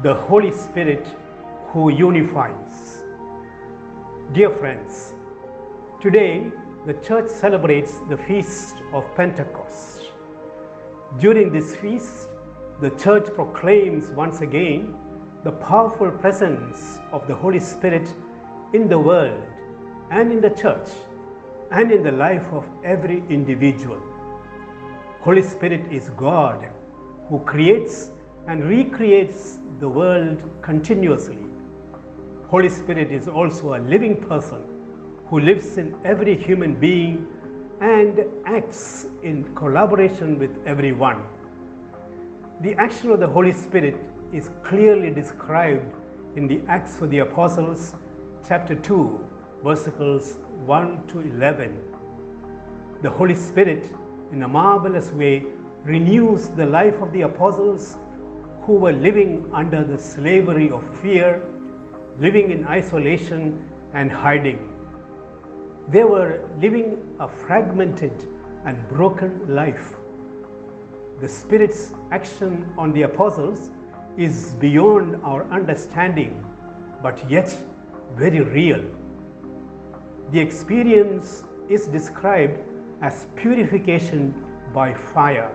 the Holy Spirit who unifies. Dear friends, today the church celebrates the feast of Pentecost. During this feast, the church proclaims once again the powerful presence of the Holy Spirit in the world and in the church and in the life of every individual. Holy Spirit is God who creates and recreates the world continuously. Holy Spirit is also a living person who lives in every human being and acts in collaboration with everyone. The action of the Holy Spirit is clearly described in the Acts of the Apostles, chapter 2, verses 1 to 11. The Holy Spirit, in a marvelous way, renews the life of the apostles who were living under the slavery of fear, living in isolation and hiding. They were living a fragmented and broken life. The Spirit's action on the apostles is beyond our understanding, but yet very real. The experience is described as purification by fire,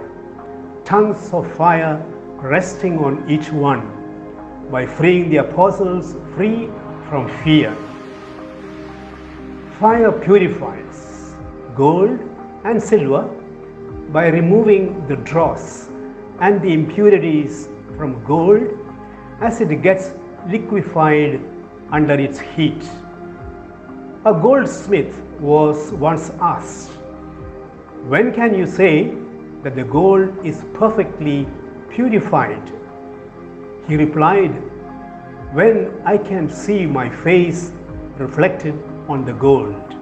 tongues of fire resting on each one, by freeing the apostles free from fear. Fire purifies gold and silver by removing the dross and the impurities from gold as it gets liquefied under its heat. A goldsmith was once asked, "When can you say that the gold is perfectly purified?" He replied, "When I can see my face reflected on the gold."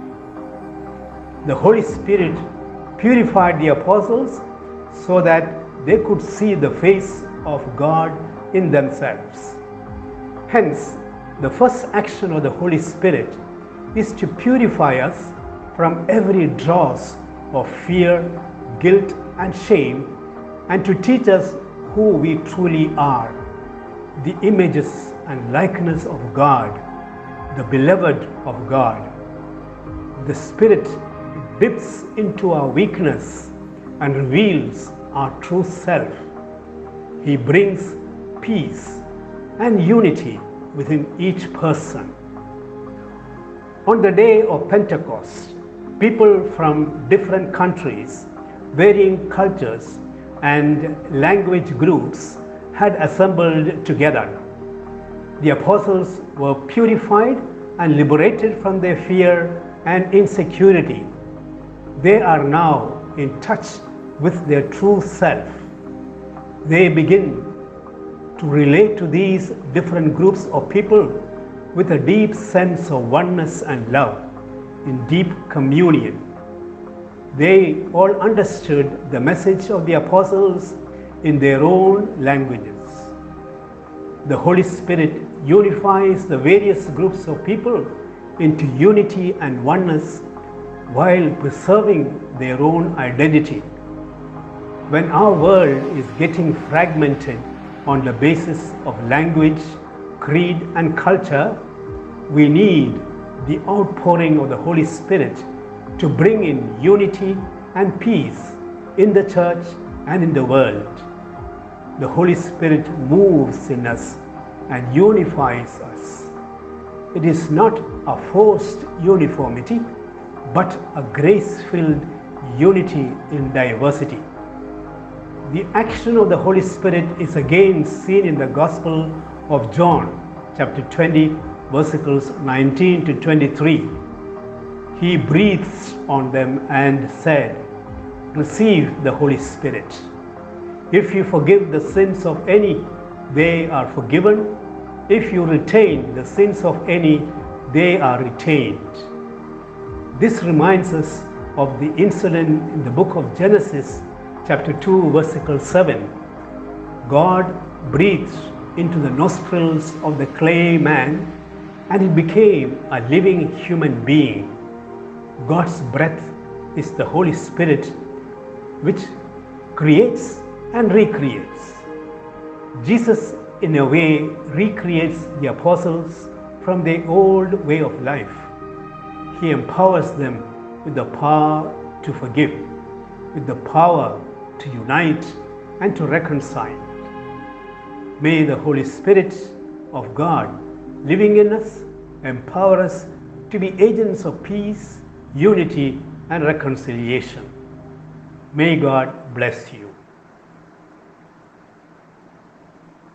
The Holy Spirit purified the apostles so that they could see the face of God in themselves. Hence, the first action of the Holy Spirit is to purify us from every dross of fear, guilt, and shame, and to teach us who we truly are, the images and likeness of God, the beloved of God. The Spirit dips into our weakness and reveals our true self. He brings peace and unity within each person. On the day of Pentecost, people from different countries, varying cultures, and language groups had assembled together. The apostles were purified and liberated from their fear and insecurity. They are now in touch with their true self. They begin to relate to these different groups of people with a deep sense of oneness and love, in deep communion. They all understood the message of the apostles in their own languages. The Holy Spirit unifies the various groups of people into unity and oneness while preserving their own identity. When our world is getting fragmented on the basis of language, creed, and culture, we need the outpouring of the Holy Spirit to bring in unity and peace in the church and in the world. The Holy Spirit moves in us and unifies us. It is not a forced uniformity, but a grace-filled unity in diversity. The action of the Holy Spirit is again seen in the Gospel of John, chapter 20, verses 19 to 23. He breathes on them and said, "Receive the Holy Spirit. If you forgive the sins of any, they are forgiven. If you retain the sins of any, they are retained." This reminds us of the incident in the book of Genesis, chapter 2, verse 7. God breathed into the nostrils of the clay man, and it became a living human being. God's breath is the Holy Spirit, which creates and recreates. Jesus in a way recreates the apostles from their old way of life. He empowers them with the power to forgive, with the power to unite and to reconcile. May the Holy Spirit of God living in us empower us to be agents of peace, unity, and reconciliation. May God bless you.